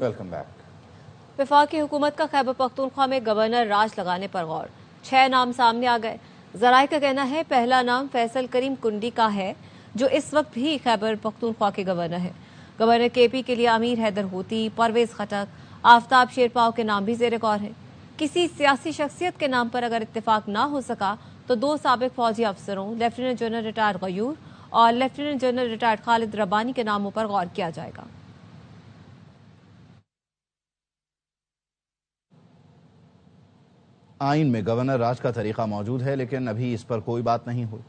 Welcome back. वफाकी हुकूमत का खैबर पख्तूनख्वा में गवर्नर राज लगाने पर गौर। 6 नाम सामने आ गए। जराए का कहना है पहला नाम फैसल करीम कुंडी का है, जो इस वक्त भी खैबर पख्तूनख्वा के गवर्नर है। गवर्नर केपी के लिए अमीर हैदर होती, परवेज खटक, आफ्ताब शेरपाव के नाम भी जेर गौर है। किसी सियासी शख्सियत के नाम पर अगर इत्तेफाक ना हो सका तो 2 साबिक फौजी अफसरों लेफ्टिनेंट जनरल रिटायर्ड गयूर और lieutenant general retired Khalid Rabbani के नामों पर गौर किया जाएगा। आइन में गवर्नर राज का तरीका मौजूद है, लेकिन अभी इस पर कोई बात नहीं हुई।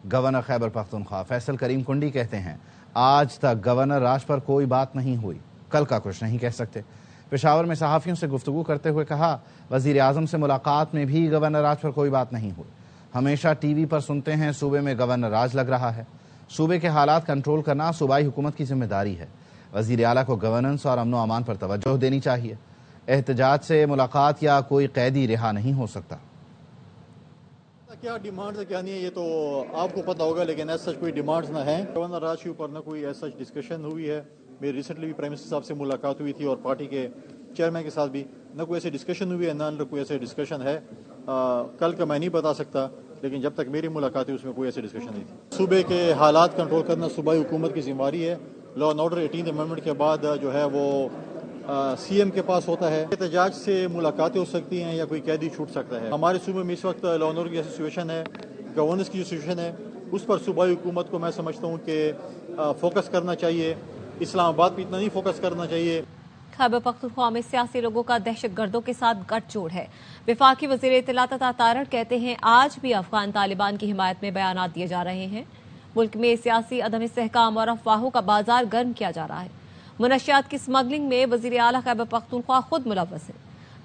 गवर्नर खैबर पख्तूनख्वा फैसल करीम कुंडी कहते हैं आज तक गवर्नर राज पर कोई बात नहीं हुई, कल का कुछ नहीं कह सकते। पेशावर में सहाफ़ियों से गुफ्तगू करते हुए कहा वज़ीर आज़म से मुलाकात में भी गवर्नर राज पर कोई बात नहीं हुई। हमेशा टीवी पर सुनते हैं सूबे में गवर्नर राज लग रहा है। सूबे के हालात कंट्रोल करना सूबाई हुकूमत की जिम्मेदारी है। वज़ीर आला को गवर्नेंस और अमन अमान पर तवज्जो देनी चाहिए। एहतजाज से मुलाकात या कोई कैदी रिहा नहीं हो सकता। क्या डिमांड्स है क्या नहीं है ये तो आपको पता होगा, लेकिन ऐसा कोई डिमांड्स ना है। गवर्नर राज के ऊपर ना कोई ऐसा डिस्कशन हुई है। मेरी रिसेंटली भी प्राइम मिनिस्टर साहब से मुलाकात हुई थी और पार्टी के चेयरमैन के साथ भी ना कोई ऐसी डिस्कशन हुई है, ना कोई ऐसे डिस्कशन है। कल का मैं नहीं बता सकता, लेकिन जब तक मेरी मुलाकात हुई उसमें कोई ऐसी डिस्कशन नहीं थी। सूबे के हालात कंट्रोल करना सूबाई हुकूमत की जिम्मेदारी है। लॉ एंड ऑर्डर 18 अमेंडमेंट के बाद जो है वो सीएम के पास होता है। एहतजाज से मुलाकातें हो सकती हैं या कोई कैदी छूट सकता है। हमारे सूबे में इस वक्त लॉ एंड ऑर्डर की सिचुएशन है, गवर्नेंस की जो सिचुएशन है उस पर सूबाई हुकूमत को मैं समझता हूँ कि फोकस करना चाहिए। इस्लामाबाद पे इतना नहीं फोकस करना चाहिए। खैबर पख्तूनख्वा में सियासी लोगों का दहशत गर्दों के साथ गठजोड़ है। वफाकी वज़ीर इत्तलात अता तारड़ कहते हैं आज भी अफगान तालिबान की हिमायत में बयानात दिए जा रहे हैं। मुल्क में सियासी अदम इस्तेहकाम और अफवाहों का बाजार गर्म किया जा रहा है। मुनशियात की स्मगलिंग में वज़ीर आला खैबर पख्तूनख्वा खुद मुलव्वस है।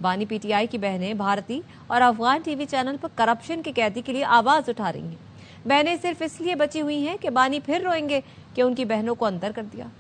बानी पीटीआई की बहनें भारती और अफगान टीवी चैनल पर करप्शन की कैदी के लिए आवाज उठा रही हैं। बहनें सिर्फ इसलिए बची हुई हैं कि बानी फिर रोएंगे कि उनकी बहनों को अंदर कर दिया।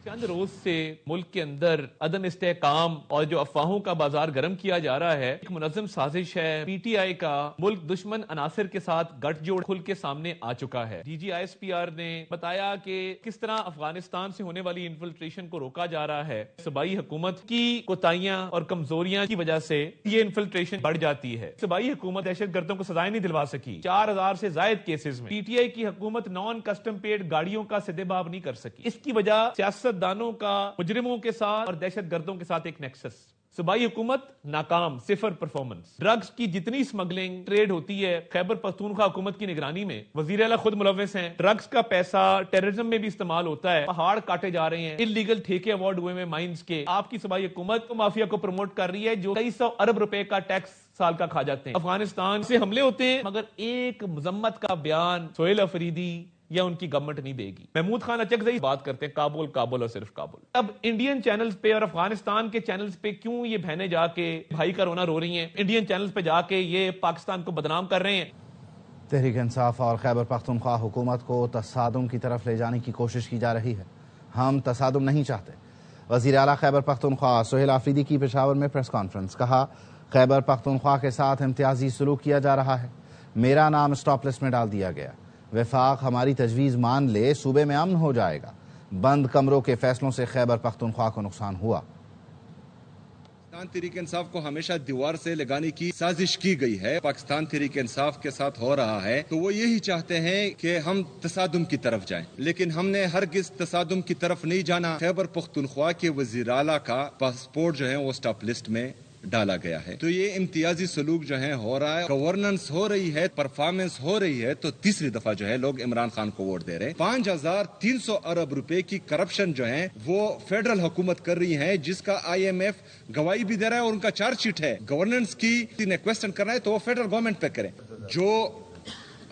चंद रोज से मुल्क के अंदर अदम इस्तेहकाम और जो अफवाहों का बाजार गर्म किया जा रहा है, एक मुनज़्ज़म साजिश है। पीटीआई का मुल्क दुश्मन अनासिर के साथ गठजोड़ खुल के सामने आ चुका है। DGISPR ने बताया कि किस तरह अफगानिस्तान से होने वाली इन्फिल्ट्रेशन को रोका जा रहा है। सूबाई हुकूमत की कोताहियां और कमजोरियां की वजह से ये इन्फिल्ट्रेशन बढ़ जाती है। सूबाई हुकूमत दहशत गर्दों को सजाएं नहीं दिलवा सकी। 4000 से ज्यादा केसेस में पीटीआई की हुकूमत नॉन कस्टम पेड गाड़ियों का सिदेबाब नहीं कर सकी। इसकी वजह सियासत दानों का मुजरिमों के साथ और दहशत गर्दों के साथ एक नेक्सस। सूबाई हुकूमत नाकाम, सिफर परफॉर्मेंस। ड्रग्स की जितनी स्मगलिंग ट्रेड होती है खैबर पख्तूनख्वा हुकूमत की निगरानी में, वजीर आला खुद मुलव्वस हैं। ड्रग्स का पैसा टेररिज्म में भी इस्तेमाल होता है। पहाड़ काटे जा रहे हैं, इलीगल ठेके अवार्ड हुए हैं माइंस के। आपकी सूबाई हुकूमत तो माफिया को प्रमोट कर रही है जो कई 100 अरब रुपए का टैक्स साल का खा जाते हैं। अफगानिस्तान से हमले होते हैं मगर एक मजम्मत का बयान सोहेल अफरीदी या उनकी गवर्नमेंट नहीं देगी। महमूद खान अचकज़ई बात करते हैं काबुल काबुल और सिर्फ काबुल। अब इंडियन चैनल्स पे और अफगानिस्तान के चैनल्स पे क्यों ये बहनें जाके भाई का रोना रो रही हैं? इंडियन चैनल्स पे जाके ये पाकिस्तान को बदनाम कर रहे हैं। तहरीक इंसाफ और खैबर पख्तूनख्वा हुकूमत को तसादुम की तरफ ले जाने की कोशिश की जा रही है। हम तसादुम नहीं चाहते। वज़ीर आला खैबर पख्तूनख्वा सोहेल आफरीदी की पेशावर में प्रेस कॉन्फ्रेंस। कहा खैबर पख्तूनख्वा के साथ इम्तियाजी सलूक किया जा रहा है। मेरा नाम स्टॉप लिस्ट में डाल दिया गया। वफाक हमारी तजवीज़ मान ले, सूबे में अमन हो जाएगा। बंद कमरों के फैसलों से खैबर पख्तूनख्वा को नुकसान हुआ। पाकिस्तान तहरीक इंसाफ को हमेशा दीवार से लगाने की साजिश की गई है। पाकिस्तान तहरीक इंसाफ के साथ हो रहा है तो वो यही चाहते हैं कि हम तसादुम की तरफ जाएं, लेकिन हमने हरगिज तसादुम की तरफ नहीं जाना। खैबर पख्तूनख्वा के वज़ीर आला का पासपोर्ट जो है वो स्टॉप लिस्ट में डाला गया है। तो ये इम्तियाजी सलूक जो है हो रहा है, गवर्नेंस हो रही है, परफॉर्मेंस हो रही है। तो तीसरी दफा जो है लोग इमरान खान को वोट दे रहे हैं। 5300 अरब रुपए की करप्शन जो है वो फेडरल हुकूमत कर रही है, जिसका IMF गवाही भी दे रहा है और उनका चार्जशीट है। गवर्नेंस की क्वेश्चन करना है तो वो फेडरल गवर्नमेंट पे करें। जो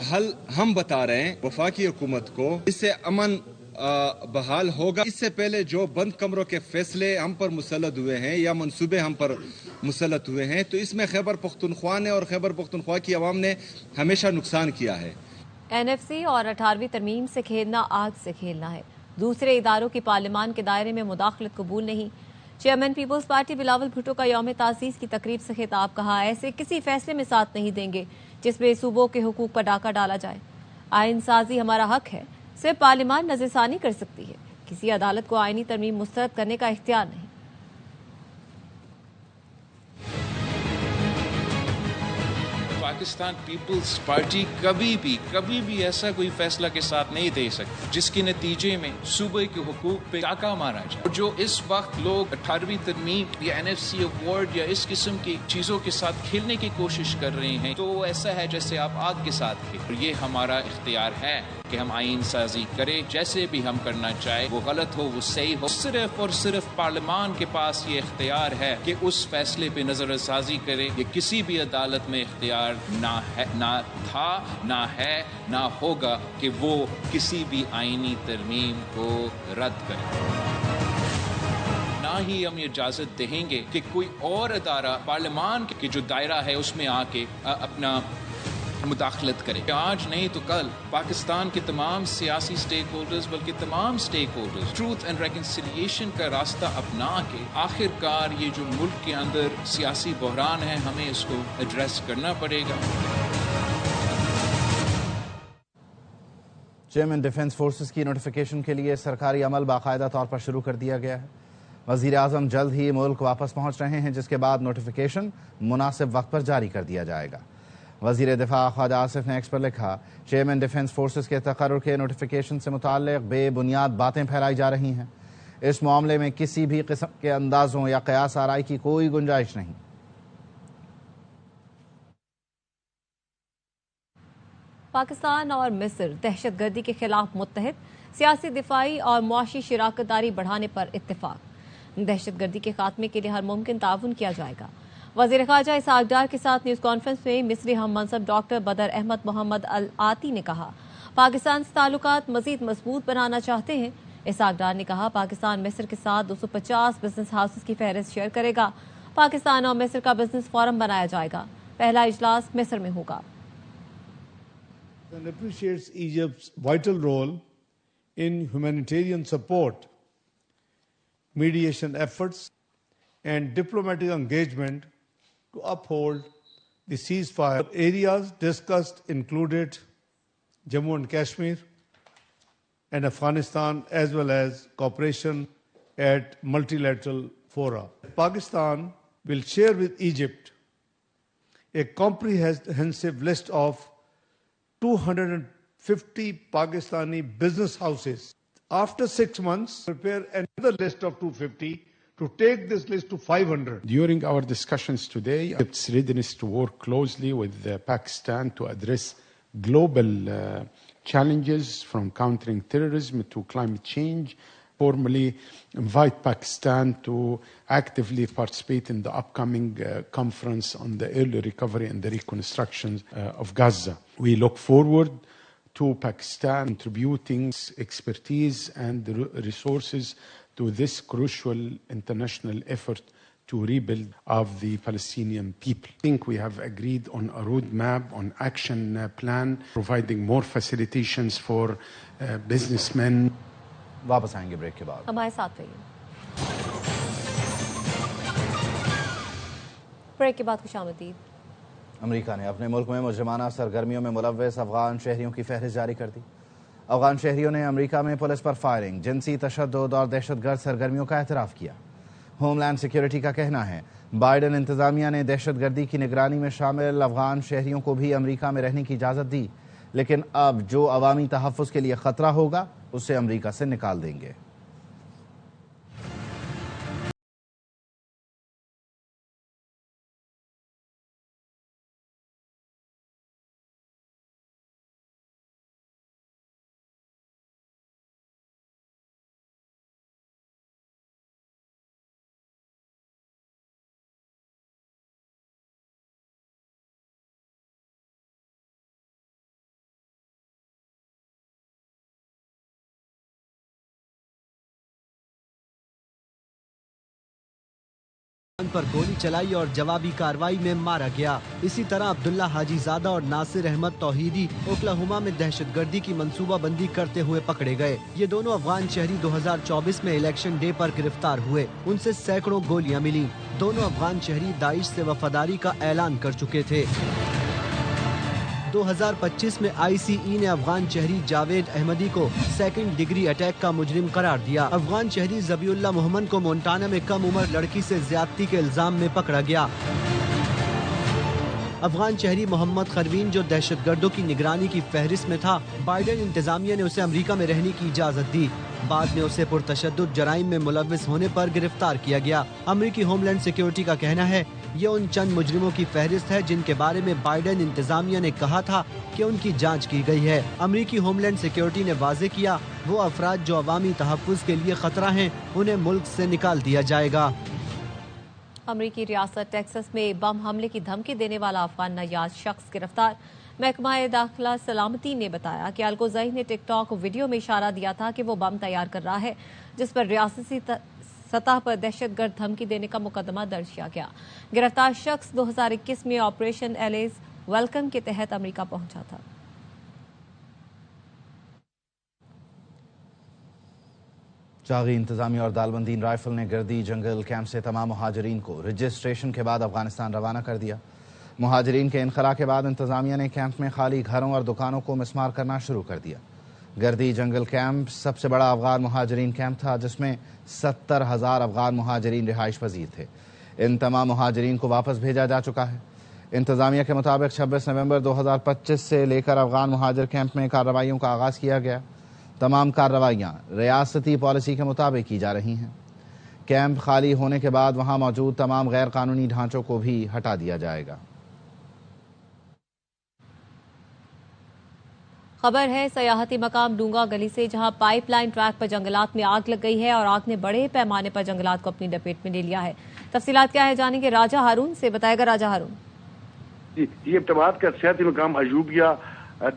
हल हम बता रहे हैं वफाकी हुकूमत को, इससे अमन बहाल होगा। इससे पहले जो बंद कमरों के फैसले हम पर मुसल्लत हुए हैं या मंसूबे हम पर मुसल्लत हुए हैं, तो इसमें खैबर पख्तूनख्वा ने और खैबर पख्तूनख्वा की आवाम ने हमेशा नुकसान किया है। NFC और 18वीं तरमीम से खेलना आग से खेलना है। दूसरे इदारों की पार्लियामान के दायरे में मुदाखलत कबूल नहीं। चेयरमैन पीपल्स पार्टी बिलावल भुट्टो का यौम तासीस की तकरीब से खिताब। कहा ऐसे किसी फैसले में साथ नहीं देंगे जिसमें सूबों के हुकूक पर डाका डाला जाए। आइन साजी हमारा हक है, सिर्फ पार्लियामान नजरसानी कर सकती है। کسی عدالت کو آئینی ترمیم مسترد کرنے کا اختیار نہیں۔ پاکستان پیپلز پارٹی کبھی بھی ایسا کوئی فیصلہ کے ساتھ نہیں دے سکتی جس کے نتیجے میں صوبے کے حقوق پہ ڈاکہ مارا جائے۔ جو اس وقت لوگ 18ویں ترمیم یا NFC ایوارڈ یا اس قسم کی چیزوں کے ساتھ کھیلنے کی کوشش کر رہے ہیں تو وہ ایسا ہے جیسے آپ آگ کے ساتھ کھیل۔ یہ ہمارا اختیار ہے کہ ہم آئین سازی کریں، جیسے بھی ہم کرنا چاہے، وہ غلط ہو وہ صحیح ہو، صرف اور صرف پارلیمان کے پاس یہ اختیار ہے کہ اس فیصلے پہ نظر ثانی کرے۔ یہ کسی بھی عدالت میں اختیار نہ تھا، نہ ہے، نہ ہوگا کہ وہ کسی بھی آئینی ترمیم کو رد کرے۔ نہ ہی ہم یہ اجازت دیں گے کہ کوئی اور ادارہ پارلیمان کے جو دائرہ ہے اس میں آ کے اپنا مداخلت کرے۔ آج نہیں تو کل پاکستان کے تمام سیاسی سٹیک ہولڈرز بلکہ تمام stake holders truth and reconciliation کا راستہ اپنا کے آخر کار یہ جو ملک کے اندر سیاسی بحران ہے ہمیں اس کو ایڈریس کرنا پڑے گا۔ چیئرمین ڈیفنس فورسز کی نوٹیفیکیشن کے لیے سرکاری عمل باقاعدہ طور پر شروع کر دیا گیا ہے۔ وزیر اعظم جلد ہی ملک واپس پہنچ رہے ہیں، جس کے بعد نوٹیفیکیشن مناسب وقت پر جاری کر دیا جائے گا۔ وزیر دفاع خواجہ آصف نے ایکس پر لکھا، چیئرمین ڈیفنس فورسز کے تقرر کے نوٹیفیکیشن سے متعلق بے بنیاد باتیں پھیلائی جا رہی ہیں۔ اس معاملے میں کسی بھی قسم کے اندازوں یا قیاس آرائی کی کوئی گنجائش نہیں۔ پاکستان اور مصر دہشت گردی کے خلاف متحد، سیاسی، دفاعی اور معاشی شراکت داری بڑھانے پر اتفاق۔ دہشت گردی کے خاتمے کے لیے ہر ممکن تعاون کیا جائے گا۔ وزیر خارجہ اسحاق ڈار کے ساتھ نیوز کانفرنس میں مصری ہم منصب ڈاکٹر بدر احمد محمد العاطی نے کہا، پاکستان سے تعلقات مزید مضبوط بنانا چاہتے ہیں۔ اسحاق ڈار نے کہا، پاکستان مصر کے ساتھ 250 بزنس ہاؤسز کی فہرست شیئر کرے گا۔ پاکستان اور مصر کا بزنس فورم بنایا جائے گا۔ پہلا اجلاس مصر میں ہوگا۔ And appreciates Egypt's vital role in humanitarian support, mediation efforts, and diplomatic engagement to uphold the ceasefire. Areas discussed included Jammu and Kashmir and Afghanistan, as well as cooperation at multilateral fora. Pakistan will share with Egypt a comprehensive list of 250 Pakistani business houses. After 6 months, prepare another list of 250 to take this list to 500. During our discussions today, Egypt's readiness to work closely with Pakistan to address global challenges from countering terrorism to climate change, formally invite Pakistan to actively participate in the upcoming conference on the early recovery and the reconstruction of Gaza. We look forward to Pakistan contributing expertise and resources to this crucial international effort to rebuild of the Palestinian people. I think we have agreed on a roadmap, on action plan, providing more facilitations for businessmen. واپس آئیں گے break کے بعد۔ ہمارے ساتھ رہیے۔ Break کے بعد خوش آمدید۔ امریکہ نے اپنے ملک میں مجرمانہ سرگرمیوں میں ملوث افغان شہریوں کی فہرست جاری کر دی۔ افغان شہریوں نے امریکہ میں پولیس پر فائرنگ، جنسی تشدد اور دہشت گرد سرگرمیوں کا اعتراف کیا۔ ہوم لینڈ سیکیورٹی کا کہنا ہے بائیڈن انتظامیہ نے دہشت گردی کی نگرانی میں شامل افغان شہریوں کو بھی امریکہ میں رہنے کی اجازت دی، لیکن اب جو عوامی تحفظ کے لیے خطرہ ہوگا اسے امریکہ سے نکال دیں گے۔ پر گولی چلائی اور جوابی کارروائی میں مارا گیا۔ اسی طرح عبداللہ حاجی زادہ اور ناصر احمد توحیدی اوکلاہوما میں دہشت گردی کی منصوبہ بندی کرتے ہوئے پکڑے گئے۔ یہ دونوں افغان شہری 2024 میں الیکشن ڈے پر گرفتار ہوئے، ان سے سینکڑوں گولیاں ملیں۔ دونوں افغان شہری داعش سے وفاداری کا اعلان کر چکے تھے۔ 2025 میں ICE نے افغان شہری جاوید احمدی کو سیکنڈ ڈگری اٹیک کا مجرم قرار دیا۔ افغان شہری ذبی اللہ محمد کو مونٹانا میں کم عمر لڑکی سے زیادتی کے الزام میں پکڑا گیا۔ افغان شہری محمد خروین جو دہشت گردوں کی نگرانی کی فہرست میں تھا، بائیڈن انتظامیہ نے اسے امریکہ میں رہنے کی اجازت دی۔ بعد میں اسے پرتشدد جرائم میں ملوث ہونے پر گرفتار کیا گیا۔ امریکی ہوم لینڈ سیکیورٹی کا کہنا ہے یہ ان چند مجرموں کی فہرست ہے جن کے بارے میں بائیڈن انتظامیہ نے کہا تھا کہ ان کی جانچ کی گئی ہے۔ امریکی ہوم لینڈ سیکیورٹی نے واضح کیا وہ افراد جو عوامی تحفظ کے لیے خطرہ ہیں انہیں ملک سے نکال دیا جائے گا۔ امریکی ریاست ٹیکسس میں بم حملے کی دھمکی دینے والا افغان نیاز شخص گرفتار۔ محکمہ داخلہ سلامتی نے بتایا کہ القوزائی نے ٹک ٹاک ویڈیو میں اشارہ دیا تھا کہ وہ بم تیار کر رہا ہے، جس پر ریاستی سطح پر دہشت گرد دھمکی دینے کا مقدمہ درج کیا گیا۔ گرفتار شخص 2021 میں آپریشن ایلیز ویلکم کے تحت امریکہ پہنچا تھا۔ چاغی انتظامیہ اور دالبندین رائفل نے گردی جنگل کیمپ سے تمام مہاجرین کو رجسٹریشن کے بعد افغانستان روانہ کر دیا۔ مہاجرین کے انخلاء کے بعد انتظامیہ نے کیمپ میں خالی گھروں اور دکانوں کو مسمار کرنا شروع کر دیا۔ گردی جنگل کیمپ سب سے بڑا افغان مہاجرین کیمپ تھا جس میں 70,000 افغان مہاجرین رہائش پذیر تھے۔ ان تمام مہاجرین کو واپس بھیجا جا چکا ہے۔ انتظامیہ کے مطابق 26 نومبر 2025 سے لے کر افغان مہاجر کیمپ میں کارروائیوں کا آغاز کیا گیا۔ تمام کارروائیاں ریاستی پالیسی کے مطابق کی جا رہی ہیں۔ کیمپ خالی ہونے کے بعد وہاں موجود تمام غیر قانونی ڈھانچوں کو بھی ہٹا دیا جائے گا۔ خبر ہے سیاحتی مقام ڈونگا گلی سے، جہاں پائپ لائن ٹریک پر جنگلات میں آگ لگ گئی ہے اور آگ نے بڑے پیمانے پر جنگلات کو اپنی لپیٹ میں لے لیا ہے۔ تفصیلات کیا ہے جانیں گے راجہ ہارون سے، بتائے گا راجہ ہارون۔ یہ ابتباد کا سیاحتی مقام ایوبیہ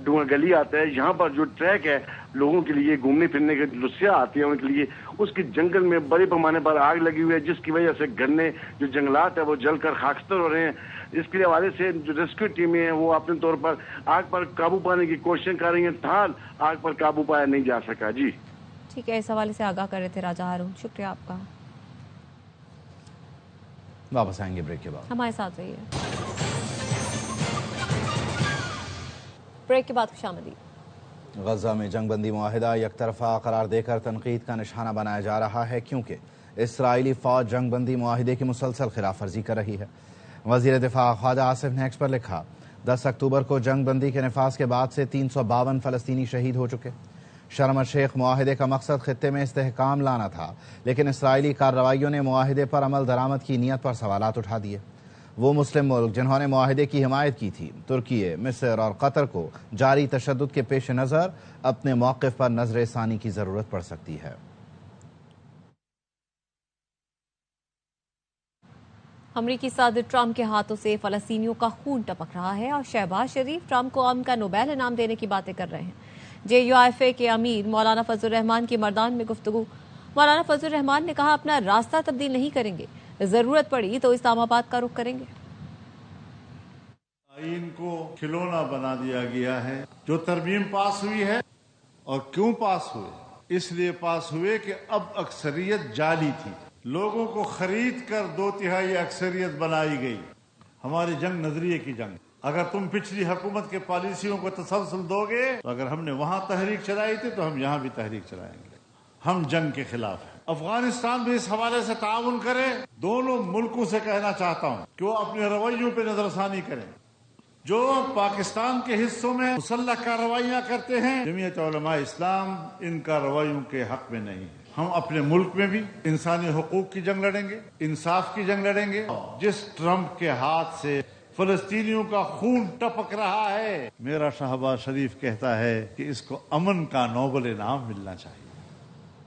ڈونگا گلی آتا ہے۔ یہاں پر جو ٹریک ہے لوگوں کے لیے گھومنے پھرنے کے لسیہ آتے ہیں ان کے لیے، اس کی جنگل میں بڑے پیمانے پر آگ لگی ہوئی ہے، جس کی وجہ سے گھنے جو جنگلات ہیں وہ جل کر خاکستر ہو رہے ہیں۔ اس کے حوالے سے جو ریسکیو ٹیمیں ہیں وہ اپنے طور پر آگ پر قابو پانے کی کوششیں کر رہی ہیں، تاحال آگ پر قابو پایا نہیں جا سکا۔ جی ٹھیک ہے، اس حوالے سے آگاہ کر رہے تھے راجہ ہارون، شکریہ آپ کا۔ واپس آئیں گے بریک کے بعد، ہمارے ساتھ رہیے۔ بریک کے بعد خوش آمدید۔ غزہ میں جنگ بندی معاہدہ یک طرفہ قرار دے کر تنقید کا نشانہ بنایا جا رہا ہے کیونکہ اسرائیلی فوج جنگ بندی معاہدے کی مسلسل خلاف ورزی کر رہی ہے۔ وزیر دفاع خواجہ آصف نے ایکس پر لکھا 10 اکتوبر کو جنگ بندی کے نفاذ کے بعد سے 352 فلسطینی شہید ہو چکے۔ شرم الشیخ معاہدے کا مقصد خطے میں استحکام لانا تھا، لیکن اسرائیلی کارروائیوں نے معاہدے پر عمل درآمد کی نیت پر سوالات اٹھا دیے۔ وہ مسلم ملک جنہوں نے معاہدے کی حمایت کی تھی، ترکی، مصر اور قطر کو جاری تشدد کے پیش نظر اپنے موقف پر نظر ثانی کی ضرورت پڑ سکتی ہے۔ امریکی صدر ٹرمپ کے ہاتھوں سے فلسطینیوں کا خون ٹپک رہا ہے اور شہباز شریف ٹرمپ کو امن کا نوبیل انعام دینے کی باتیں کر رہے ہیں۔ JUIFA کے امیر مولانا فضل الرحمان کی مردان میں گفتگو۔ مولانا فضل الرحمان نے کہا اپنا راستہ تبدیل نہیں کریں گے، ضرورت پڑی تو اسلام آباد کا رخ کریں گے۔ آئین کو کھلونا بنا دیا گیا ہے۔ جو ترمیم پاس ہوئی ہے، اور کیوں پاس ہوئے؟ اس لیے پاس ہوئے کہ اب اکثریت جعلی تھی، لوگوں کو خرید کر 2/3 اکثریت بنائی گئی۔ ہماری جنگ نظریے کی جنگ۔ اگر تم پچھلی حکومت کے پالیسیوں کو تسلسل دو گے تو اگر ہم نے وہاں تحریک چلائی تھی تو ہم یہاں بھی تحریک چلائیں گے۔ ہم جنگ کے خلاف ہیں۔ افغانستان بھی اس حوالے سے تعاون کرے۔ دونوں ملکوں سے کہنا چاہتا ہوں کہ وہ اپنے رویوں پہ نظر ثانی کریں۔ جو پاکستان کے حصوں میں مسلح کارروائیاں کرتے ہیں، جمعیت علماء اسلام ان کارروائیوں کے حق میں نہیں ہے۔ ہم اپنے ملک میں بھی انسانی حقوق کی جنگ لڑیں گے، انصاف کی جنگ لڑیں گے۔ جس ٹرمپ کے ہاتھ سے فلسطینیوں کا خون ٹپک رہا ہے، میرا شہباز شریف کہتا ہے کہ اس کو امن کا نوبل انعام ملنا چاہیے۔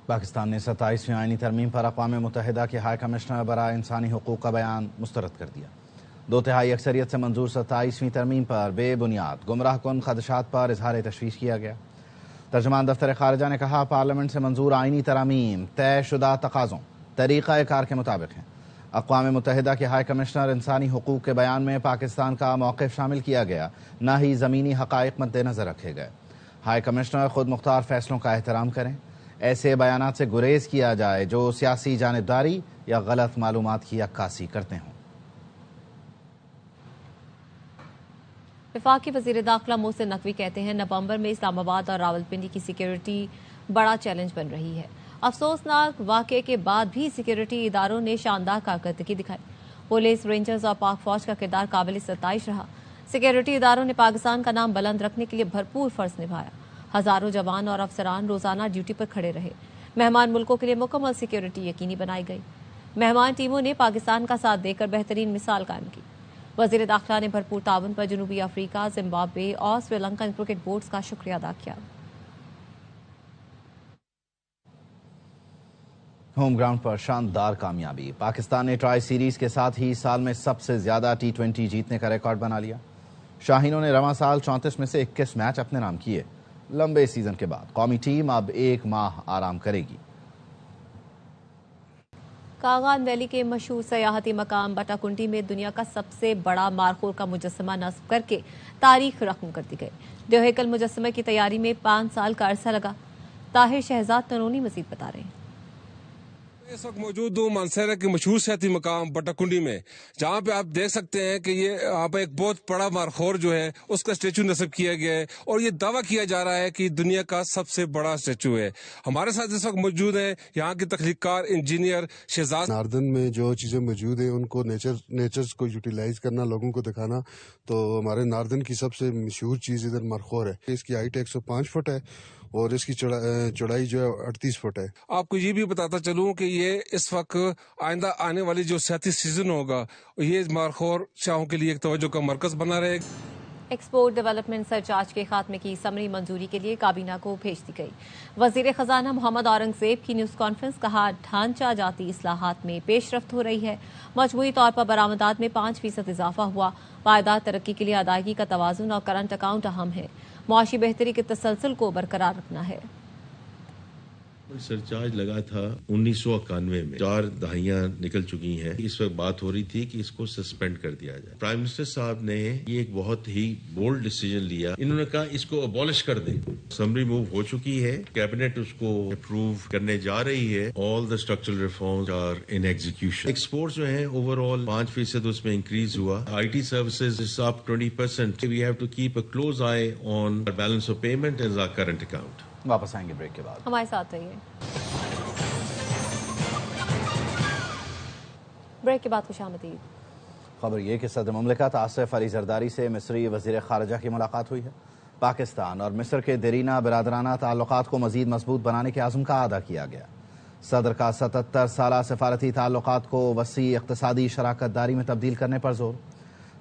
پاکستان نے 27ویں آئینی ترمیم پر اقوام متحدہ کے ہائی کمشنر برائے انسانی حقوق کا بیان مسترد کر دیا۔ 2/3 اکثریت سے منظور 27ویں ترمیم پر بے بنیاد گمراہ کن خدشات پر اظہار تشویش کیا گیا۔ ترجمان دفتر خارجہ نے کہا پارلیمنٹ سے منظور آئینی ترامیم طے شدہ تقاضوں طریقہ کار کے مطابق ہیں۔ اقوام متحدہ کے ہائی کمشنر انسانی حقوق کے بیان میں پاکستان کا موقف شامل کیا گیا، نہ ہی زمینی حقائق مد نظر رکھے گئے۔ ہائی کمشنر خود مختار فیصلوں کا احترام کریں، ایسے بیانات سے گریز کیا جائے جو سیاسی جانبداری یا غلط معلومات کی عکاسی کرتے ہوں۔ वफाकी वजीर दाखिला मोहसिन नकवी कहते हैं नवंबर में इस्लामाबाद और रावलपिंडी की सिक्योरिटी बड़ा चैलेंज बन रही है। अफसोसनाक वाक़े के बाद भी सिक्योरिटी इदारों ने शानदार कारकर्दगी दिखाई। पुलिस, रेंजर्स और पाक फौज का किरदार काबिल सताइश रहा। सिक्योरिटी इदारों ने पाकिस्तान का नाम बुलंद रखने के लिए भरपूर फर्ज निभाया। हजारों जवान और अफसरान रोजाना ड्यूटी पर खड़े रहे। मेहमान मुल्कों के लिए मुकम्मल सिक्योरिटी यकीनी बनाई गई। मेहमान टीमों ने पाकिस्तान का साथ देकर बेहतरीन मिसाल कायम की। वजीर दाखिला ने भरपूर ताउन पर जनूबी अफ्रीका, जिम्बाब्वे और श्रीलंकन क्रिकेट बोर्ड्स का शुक्रिया अदा किया। होम ग्राउंड पर शानदार कामयाबी। पाकिस्तान ने ट्राई सीरीज के साथ ही साल में सबसे ज्यादा T20 जीतने का रिकॉर्ड बना लिया। शाहीनों ने रवां साल 34 में से 21 मैच अपने नाम किए। लंबे सीजन के बाद कौमी टीम अब 1 माह आराम करेगी। कागान वैली के मशहूर सयाहती मकाम बटाकुंडी में दुनिया का सबसे बड़ा मारखोर का मुजस्समा नस्ब करके तारीख रकम कर दी गई। दोहेकल मुजस्समे की तैयारी में 5 साल का अरसा लगा। ताहिर शहजाद तनोनी मजीद बता रहे हैं। इस वक्त मौजूद हूँ मानसहरा के मशहूर सियाती मकाम बटाकुंडी में, जहाँ पे आप देख सकते हैं कि ये यहाँ पे एक बहुत बड़ा मारखोर जो है उसका स्टेचू नस्ब किया गया है और ये दावा किया जा रहा है कि दुनिया का सबसे बड़ा स्टेचू है। हमारे साथ इस वक्त मौजूद है यहाँ के तख्लीकार इंजीनियर शहजाद। नार्दन में जो चीजें मौजूद है उनको नेचर्स को यूटिलाइज करना, लोगों को दिखाना, तो हमारे नार्दन की सबसे मशहूर चीज इधर मारखोर है। इसकी हाइट 105 फुट है और इसकी चौड़ाई जो है 38 फुट है। आपको ये भी बताता चलूं कि ये इस वक्त आइंदा आने वाली जो सियाती सीजन होगा ये मारखोर शाहों के लिए एक तवज्जो का मरकज बना रहे। एक्सपोर्ट डेवलपमेंट सरचार्ज के खात्मे की समरी मंजूरी के लिए काबीना को भेज दी गई। वजीर खजाना मोहम्मद औरंगजेब की न्यूज कॉन्फ्रेंस, कहा ढांचा जाती इस्लाहात में पेशरफ्त हो रही है। मजमूई तौर पर बरामदात में 5% इजाफा हुआ। पायदार तरक्की के लिए अदायगी का तवाजुन और करंट अकाउंट अहम है। मुआशी बेहतरी के तसलसल को बरकरार रखना है। सरचार्ज लगा था 1991 में, 4 दहाइयां निकल चुकी हैं। इस वक्त बात हो रही थी कि इसको सस्पेंड कर दिया जाए। प्राइम मिनिस्टर साहब ने ये एक बहुत ही बोल्ड डिसीजन लिया। इन्होंने कहा इसको अबॉलिश कर दें। समरी मूव हो चुकी है, कैबिनेट उसको अप्रूव करने जा रही है। All the structural reforms are in execution. Export जो है ओवरऑल 5% उसमें इंक्रीज हुआ। IT services is up 20%। We have to keep a close eye on balance of payment as our current account. वापस आएंगे ब्रेक के बाद। हमारे साथ रहिए। ब्रेक के बाद खुशामदीद। खबर ये कि सदर मुमलिकत आसिफ अली जरदारी से मिस्री वजीर खारजा की मुलाकात हुई है। पाकिस्तान और मिस्र के देरीना बिरादराना ताल्लुकात को मजीद मजबूत बनाने के आज़म का अदा किया गया। सदर का 77 साला सफारती ताल्लुकात को वसी इक़्तिसादी शराकत दारी में तब्दील करने पर जोर।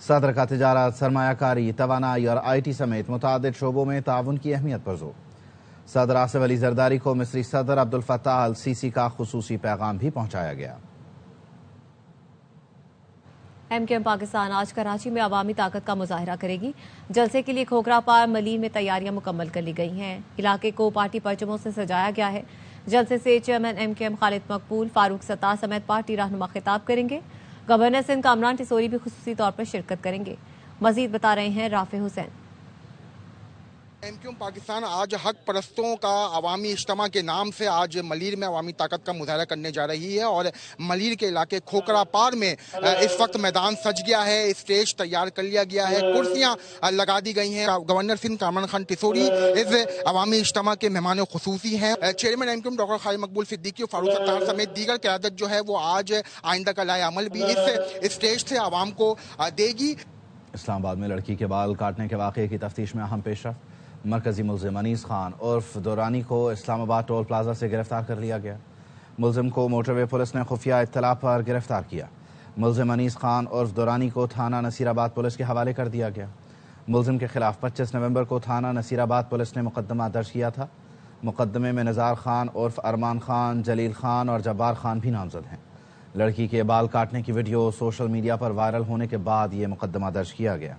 सदर का तिजारत, सरमायाकारी, तवानाई और IT समेत मुतादिद शोबों में ताउन की अहमियत पर जोर। सदर आसिफ अली जरदारी को मिस्री सदर अब्दुल फत्ताह अल सीसी का खुसूसी पैगाम भी पहुंचाया गया। MKM पाकिस्तान आज कराची में अवामी ताकत का मुजाहरा करेगी। जलसे के लिए खोखरा पार मलीर में तैयारियां मुकम्मल कर ली गई हैं। इलाके को पार्टी परचमों से सजाया गया है। जलसे से चेयरमैन MKM खालिद मकबूल, फारूक सत्तार समेत पार्टी रहनुमा खिताब करेंगे। गवर्नर सिंध कामरान टिसोरी भी खुसूसी तौर पर शिरकत करेंगे। मजीद बता रहे हैं राफे हुसैन। MKM पाकिस्तान आज हक परस्तों का अवामी इज्तिमा के नाम से आज मलीर में अवामी ताकत का मुजाहरा करने जा रही है और मलीर के इलाके खोखरा पार में इस वक्त मैदान सज गया है। स्टेज तैयार कर लिया गया है, कुर्सियां लगा दी गई हैं। गवर्नर सिंध कामरान खान टिसोरी इस अवामी इज्तिमा के मेहमान खुसूसी हैं। चेयरमैन MKM डॉक्टर खालिद मकबूल सिद्दीकी और फारूक सत्तार समेत दीगर क़यादत जो है वो आज आइंदा का लाए अमल भी इस स्टेज से आवाम को देगी। इस्लामाबाद में लड़की के बाल काटने के वाक़े की तफ्तीश में अहम पेशरफ्त। मरकजी मुल्ज़िम अनीस खान उर्फ दुरानी को इस्लामाबाद टोल प्लाजा से गिरफ्तार कर लिया गया। मुल्ज़िम को मोटरवे पुलिस ने खुफिया इत्तला पर गिरफ्तार किया। मुल्ज़िम अनीस खान उर्फ दुरानी को थाना नसीराबाद पुलिस के हवाले कर दिया गया। मुल्ज़िम के खिलाफ 25 नवंबर को थाना नसीराबाद पुलिस ने मुकदमा दर्ज किया था। मुकदमे में नज़ार खान उर्फ अरमान खान, जलील खान और जब्बार खान भी नामजद हैं। लड़की के बाल काटने की वीडियो सोशल मीडिया पर वायरल होने के बाद ये मुकदमा दर्ज किया गया।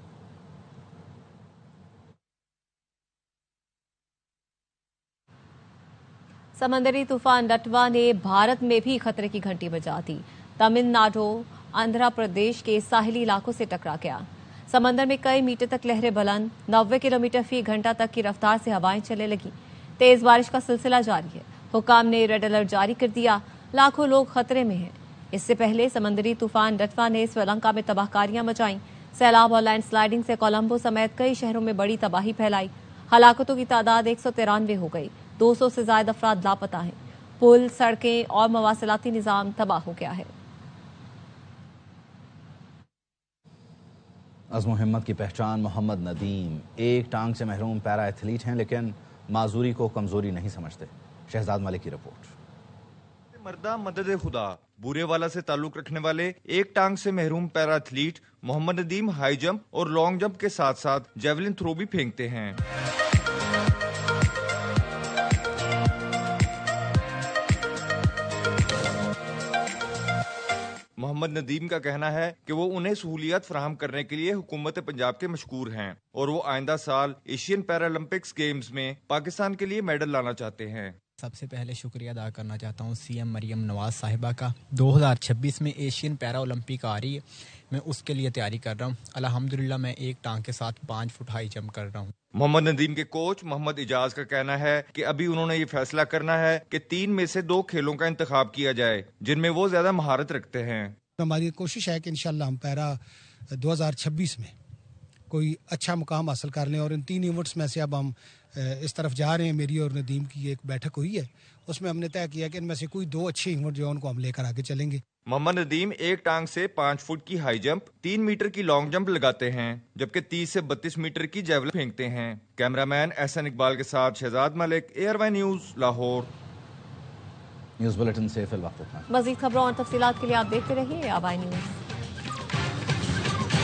समंदरी तूफान डटवा ने भारत में भी खतरे की घंटी बजा दी। तमिलनाडु आंध्र प्रदेश के साहिली इलाकों से टकरा गया। समंदर में कई मीटर तक लहरें बुलंद, 90 किलोमीटर फी घंटा तक की रफ्तार से हवाएं चलने लगी। तेज बारिश का सिलसिला जारी है। हुकाम ने रेड अलर्ट जारी कर दिया। लाखों लोग खतरे में हैं। इससे पहले समंदरी तूफान डटवा ने श्रीलंका में तबाहकारियां मचाईं। سیلاب اور لینڈ سلائیڈنگ سے کولمبو سمیت کئی شہروں میں بڑی تباہی پھیلائی. ہلاکتوں کی تعداد 193 ہو گئی. 200 سے زائد افراد لاپتہ ہیں. پل، سڑکیں اور مواصلاتی نظام تباہ ہو گیا ہے. عزم و ہمت کی پہچان محمد ندیم ایک ٹانگ سے محروم پیرا ایتھلیٹ ہیں لیکن معذوری کو کمزوری نہیں سمجھتے. شہزاد ملک کی رپورٹ. مردہ مدد خدا بورے والا سے تعلق رکھنے والے ایک ٹانگ سے محروم پیرا ایتھلیٹ محمد ندیم ہائی جمپ اور لانگ جمپ کے ساتھ ساتھ جیولن تھرو بھی پھینکتے ہیں. محمد ندیم کا کہنا ہے کہ وہ انہیں سہولیات فراہم کرنے کے لیے حکومت پنجاب کے مشکور ہیں اور وہ آئندہ سال ایشین پیرالمپکس گیمز میں پاکستان کے لیے میڈل لانا چاہتے ہیں. سب سے پہلے شکریہ ادا کرنا چاہتا ہوں سی ایم مریم نواز صاحبہ کا. 2026 میں ایشین پیرا اولمپک آ رہی ہے، میں اس کے لیے تیاری کر رہا ہوں. الحمدللہ میں ایک ٹانگ کے ساتھ 5 فٹ ہائی جمپ کر رہا ہوں. محمد ندیم کے کوچ محمد اجاز کا کہنا ہے کہ ابھی انہوں نے یہ فیصلہ کرنا ہے کہ 3 میں سے 2 کھیلوں کا انتخاب کیا جائے جن میں وہ زیادہ مہارت رکھتے ہیں. ہماری کوشش ہے کہ انشاءاللہ ہم پیرا 2026 میں کوئی اچھا مقام حاصل کر لیں اور ان 3 ایونٹس میں سے اب ہم اس طرف جا رہے ہیں. میری اور ندیم کی ایک بیٹھک ہوئی ہے، اس میں ہم نے طے کیا کہ ان میں سے کوئی 2 اچھے ایونٹ جو ہیں ان کو ہم لے کر آگے چلیں گے. محمد ندیم ایک ٹانگ سے 5 فٹ کی ہائی جمپ، 3 میٹر کی لانگ جمپ لگاتے ہیں جبکہ 30 سے 32 میٹر کی جیولن پھینکتے ہیں. کیمرامین احسن اقبال کے ساتھ شہزاد ملک، ARY news, Lahore. News bulletin سے فی الوقت اتنا. مزید خبروں اور تفصیلات کے لیے آپ دیکھتے رہیے ARY نیوز.